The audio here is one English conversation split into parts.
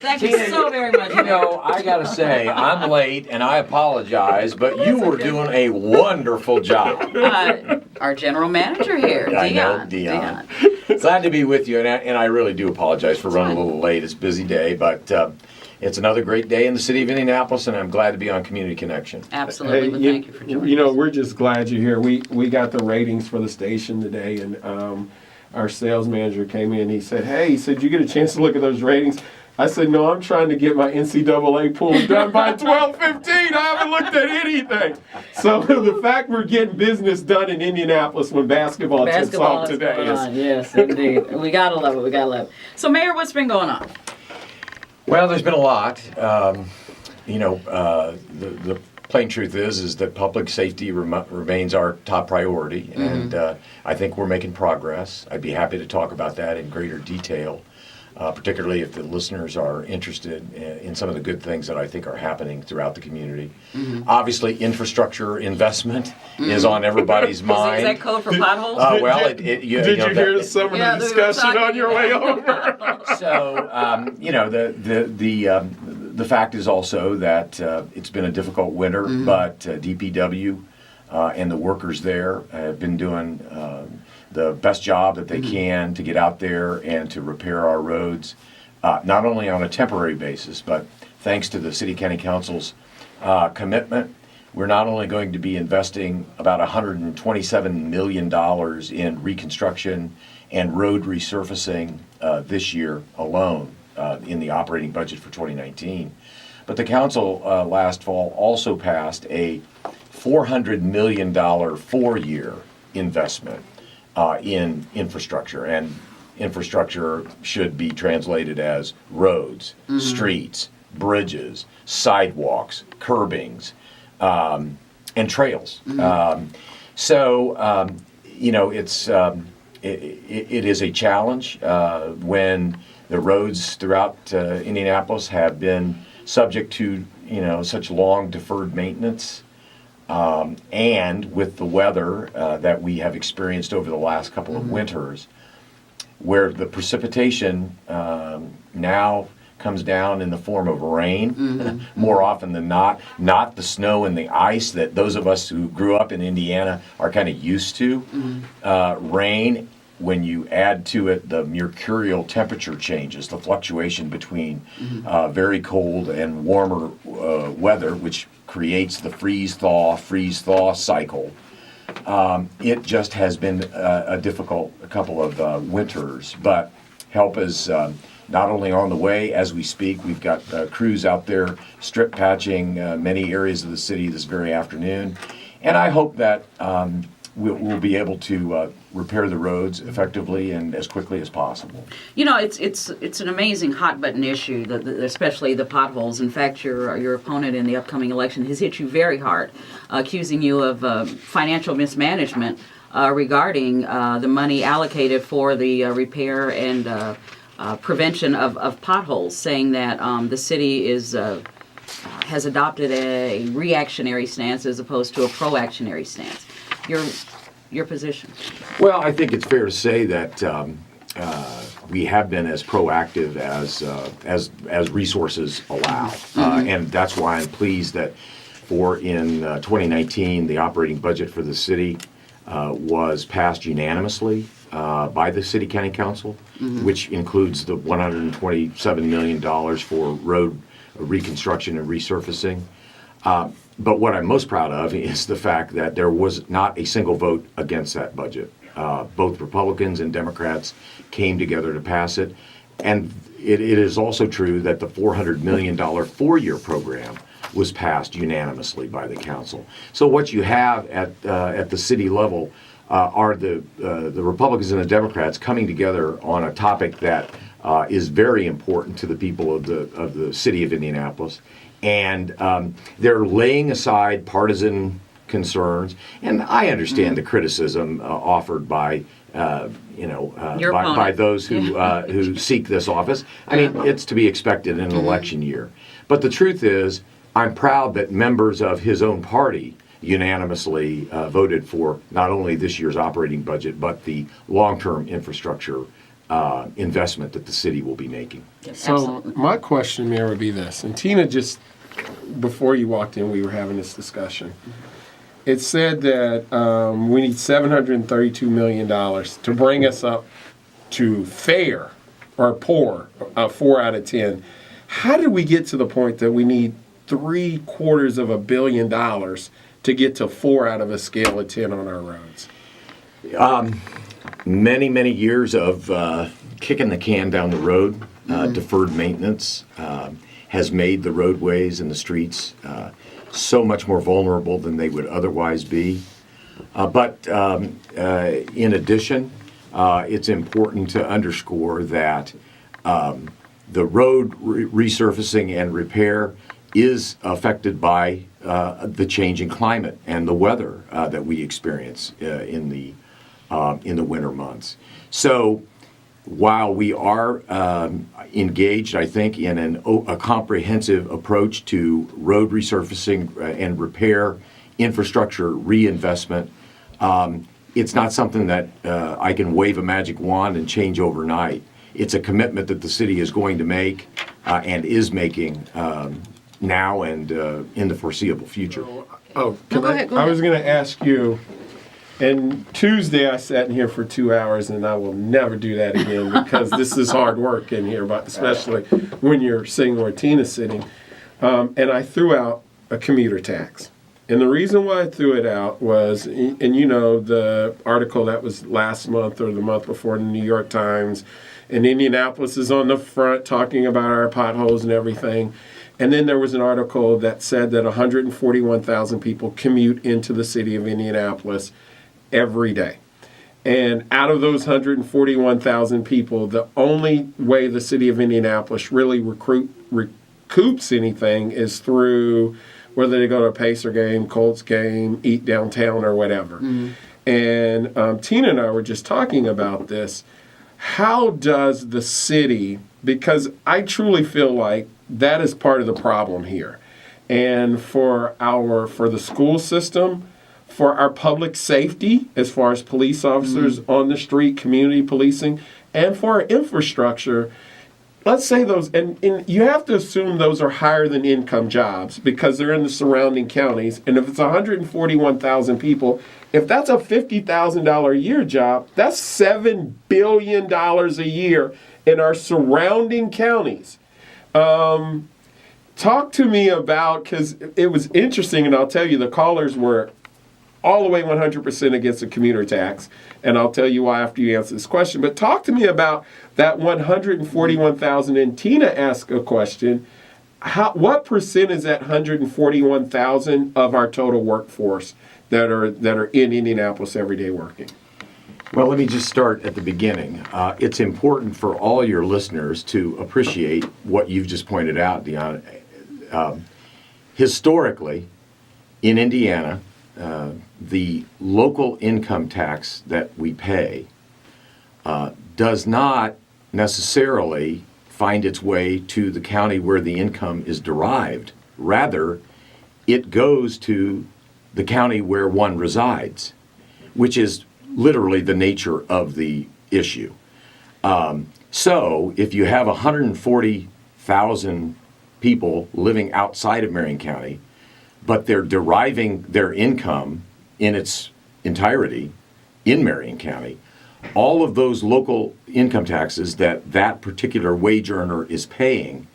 Thank you so very much. I gotta say, I'm late and I apologize, but you were doing a wonderful job. Our general manager here, Deon. I know, Deon. Glad to be with you, and I really do apologize for running a little late. It's a busy day, but it's another great day in the city of Indianapolis, and I'm glad to be on Community Connection. Absolutely. Well, thank you for joining us. We're just glad you're here. We got the ratings for the station today, and our sales manager came in. He said, "You get a chance to look at those ratings?" I said, "No, I'm trying to get my NCAA pool done by 12:15. I haven't looked at anything." So the fact we're getting business done in Indianapolis when basketball tips off today is... Yes, indeed. We gotta love it. We gotta love it. So, Mayor, what's been going on? Well, there's been a lot. The plain truth is that public safety remains our top priority, and I think we're making progress. I'd be happy to talk about that in greater detail. Particularly if the listeners are interested in some of the good things that I think are happening throughout the community. Obviously, infrastructure investment is on everybody's mind. Is that code for potholes? Did you hear some of the discussion on your way over? So, the fact is also that it's been a difficult winter, but DPW and the workers there have been doing the best job that they can to get out there and to repair our roads, not only on a temporary basis, but thanks to the City County Council's commitment, we're not only going to be investing about $127 million in reconstruction and road resurfacing this year alone in the operating budget for 2019, but the council last fall also passed a $400 million 4-year investment in infrastructure, and infrastructure should be translated as roads, streets, bridges, sidewalks, curbings, and trails. It is a challenge when the roads throughout Indianapolis have been subject to such long deferred maintenance. And with the weather that we have experienced over the last couple of winters, where the precipitation now comes down in the form of rain more often than not the snow and the ice that those of us who grew up in Indiana are kind of used to. Rain, when you add to it the mercurial temperature changes, the fluctuation between very cold and warmer weather, which creates the freeze-thaw cycle. It just has been a difficult couple of winters, but help is not only on the way as we speak. We've got crews out there strip patching many areas of the city this very afternoon, and I hope that we'll be able to repair the roads effectively and as quickly as possible. It's an amazing hot button issue, especially the potholes. In fact, your opponent in the upcoming election has hit you very hard, accusing you of financial mismanagement regarding the money allocated for the repair and prevention of potholes, saying that the city has adopted a reactionary stance as opposed to a proactionary stance. Your position? Well, I think it's fair to say that we have been as proactive as resources allow, and that's why I'm pleased that in 2019 the operating budget for the city was passed unanimously by the City County Council, which includes the $127 million for road reconstruction and resurfacing. But what I'm most proud of is the fact that there was not a single vote against that budget. Both Republicans and Democrats came together to pass it. And it is also true that the $400 million 4-year program was passed unanimously by the council. So what you have at the city level are the Republicans and the Democrats coming together on a topic that is very important to the people of the city of Indianapolis. And they're laying aside partisan concerns, and I understand the criticism offered by by those who seek this office. I mean, it's to be expected in an election year. But the truth is, I'm proud that members of his own party unanimously voted for not only this year's operating budget, but the long-term infrastructure investment that the city will be making. Yes, So absolutely. my question, Mayor, would be this, and Tina just, before you walked in, we were having this discussion. It said that we need $732 million to bring us up to fair or poor, 4 out of 10. How did we get to the point that we need $750 million to get to 4 out of a scale of 10 on our roads? Many, many years of kicking the can down the road, deferred maintenance, has made the roadways and the streets so much more vulnerable than they would otherwise be. But in addition, it's important to underscore that the road resurfacing and repair is affected by the changing climate and the weather that we experience in the winter months. So while we are engaged, I think, in a comprehensive approach to road resurfacing and repair, infrastructure reinvestment, it's not something that I can wave a magic wand and change overnight. It's a commitment that the city is going to make and is making now and in the foreseeable future. Oh, No, go ahead, go I ahead. was going to ask you, and Tuesday I sat in here for 2 hours, and I will never do that again because this is hard work in here, but especially when you're sitting where Tina's sitting. And I threw out a commuter tax. And the reason why I threw it out was, and you know, the article that was last month or the month before in the New York Times, and Indianapolis is on the front talking about our potholes and everything. And then there was an article that said that 141,000 people commute into the city of Indianapolis every day. And out of those 141,000 people, the only way the city of Indianapolis really recoups anything is through whether they go to a Pacer game, Colts game, eat downtown or whatever. And Tina and I were just talking about this. How does the city, because I truly feel like that is part of the problem here. And for the school system, for our public safety, as far as police officers on the street, community policing, and for our infrastructure, let's say those, and you have to assume those are higher than income jobs because they're in the surrounding counties. And if it's 141,000 people, if that's a $50,000 a year job, that's $7 billion a year in our surrounding counties. Talk to me about, because it was interesting, and I'll tell you, the callers were all the way 100% against the commuter tax, and I'll tell you why after you answer this question. But talk to me about that 141,000, and Tina asked a question. What percent is that 141,000 of our total workforce that are in Indianapolis every day working? Well, let me just start at the beginning. It's important for all your listeners to appreciate what you've just pointed out, Deon. Historically, in Indiana, the local income tax that we pay does not necessarily find its way to the county where the income is derived. Rather, it goes to the county where one resides, which is literally the nature of the issue. So if you have 140,000 people living outside of Marion County, but they're deriving their income in its entirety in Marion County, all of those local income taxes that particular wage earner is paying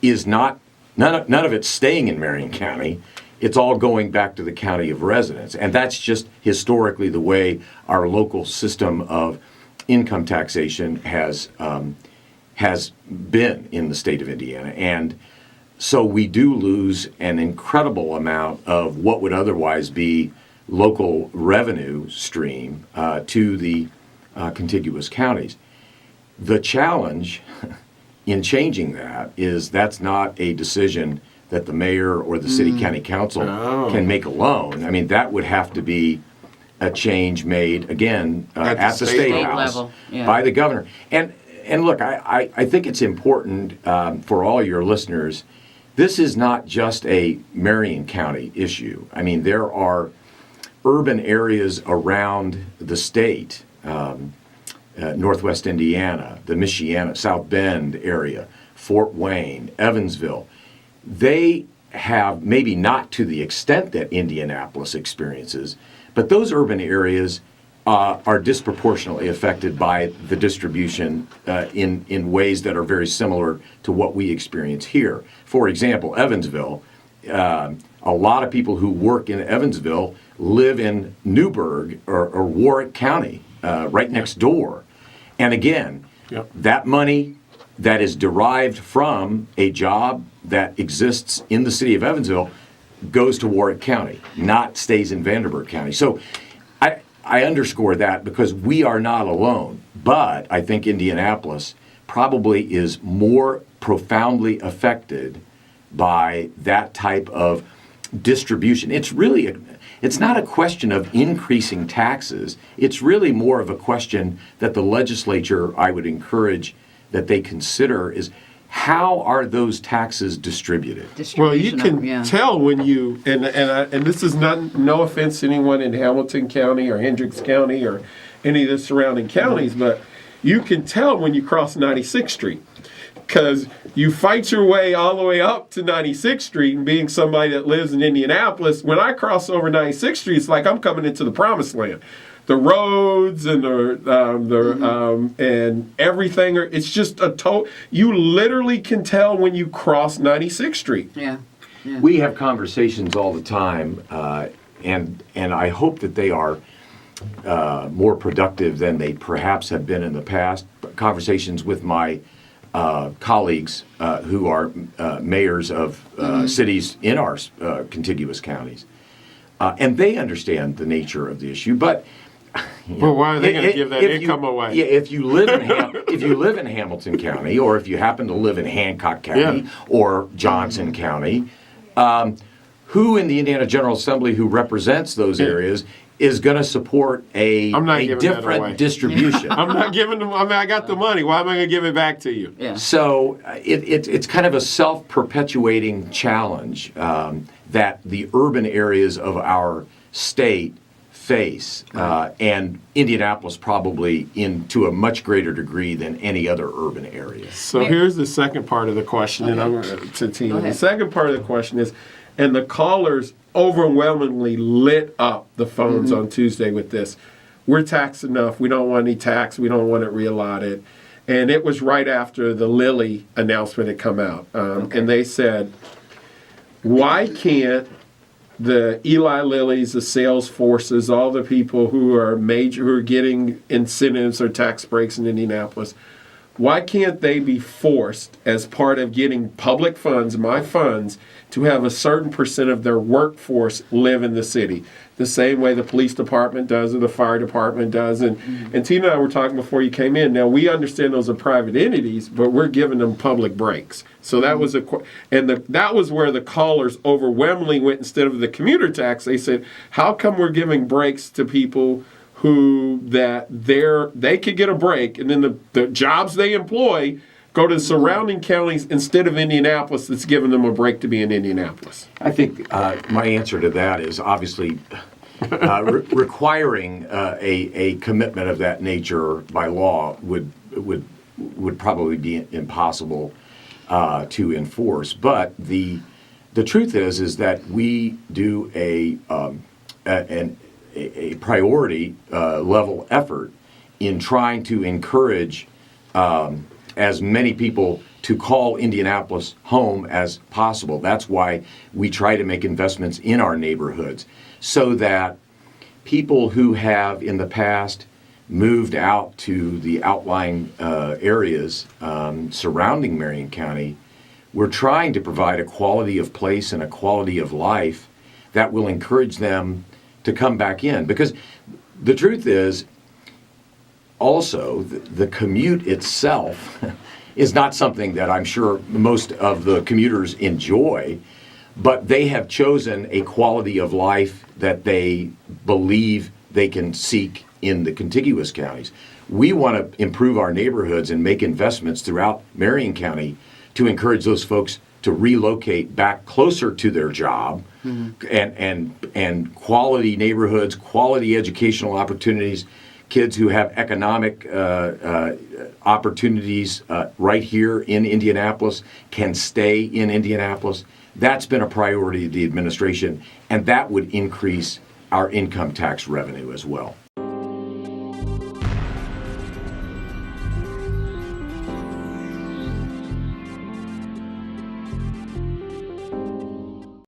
is none of it's staying in Marion County. It's all going back to the county of residence. And that's just historically the way our local system of income taxation has been in the state of Indiana. And so we do lose an incredible amount of what would otherwise be local revenue stream to the contiguous counties. The challenge in changing that is that's not a decision that the mayor or the city county council can make alone. I mean, that would have to be a change made, again, at the state house level, yeah. by the governor. And look, I think it's important for all your listeners, this is not just a Marion County issue. I mean, there are urban areas around the state, Northwest Indiana, the Michiana, South Bend area, Fort Wayne, Evansville, they have, maybe not to the extent that Indianapolis experiences, but those urban areas are disproportionately affected by the distribution in ways that are very similar to what we experience here. For example, Evansville, a lot of people who work in Evansville live in Newburgh or Warwick County, right next door. And again, that money that is derived from a job that exists in the city of Evansville goes to Warwick County, not stays in Vanderburgh County. So I underscore that because we are not alone, but I think Indianapolis probably is more profoundly affected by that type of distribution. It's not a question of increasing taxes. It's really more of a question that the legislature, I would encourage that they consider, is how are those taxes distributed? Well, you can tell when you, and this is no offense to anyone in Hamilton County or Hendricks County or any of the surrounding counties, but you can tell when you cross 96th Street. Because you fight your way all the way up to 96th Street, and being somebody that lives in Indianapolis, when I cross over 96th Street, it's like I'm coming into the promised land. The roads and and everything it's just a total. You literally can tell when you cross 96th Street. Yeah. We have conversations all the time, and I hope that they are more productive than they perhaps have been in the past. Conversations with my colleagues who are mayors of cities in our contiguous counties, and they understand the nature of the issue. But well, why are they going to give that income away? Yeah, if you live in Hamilton County, or if you happen to live in Hancock County or Johnson County, who in the Indiana General Assembly who represents those areas is going to support a different distribution? I'm not giving them. I mean, I got the money. Why am I going to give it back to you? Yeah. So it's kind of a self-perpetuating challenge that the urban areas of our state face, and Indianapolis probably to a much greater degree than any other urban area. So here's the second part of the question, and I'm to Tina. The second part of the question is, and the callers overwhelmingly lit up the phones on Tuesday with this. We're taxed enough. We don't want any tax. We don't want it reallotted. And it was right after the Lilly announcement had come out. And they said, why can't the Eli Lillys, the sales forces, all the people who are getting incentives or tax breaks in Indianapolis, why can't they be forced as part of getting public funds, my funds, to have a certain percent of their workforce live in the city? The same way the police department does or the fire department does. And Tina and I were talking before you came in. Now, we understand those are private entities, but we're giving them public breaks. So that was that was where the callers overwhelmingly went. Instead of the commuter tax, they said, how come we're giving breaks to people who they could get a break, and then the jobs they employ go to the surrounding counties instead of Indianapolis that's giving them a break to be in Indianapolis? I think my answer to that is obviously requiring a commitment of that nature by law would probably be impossible to enforce. But the truth is that we do a priority level effort in trying to encourage as many people to call Indianapolis home as possible. That's why we try to make investments in our neighborhoods so that people who have in the past moved out to the outlying areas surrounding Marion County, we're trying to provide a quality of place and a quality of life that will encourage them to come back in. Because the truth is, also, the commute itself is not something that I'm sure most of the commuters enjoy, but they have chosen a quality of life that they believe they can seek in the contiguous counties. We want to improve our neighborhoods and make investments throughout Marion County to encourage those folks to relocate back closer to their job, and quality neighborhoods, quality educational opportunities, kids who have economic opportunities right here in Indianapolis can stay in Indianapolis. That's been a priority of the administration, and that would increase our income tax revenue as well.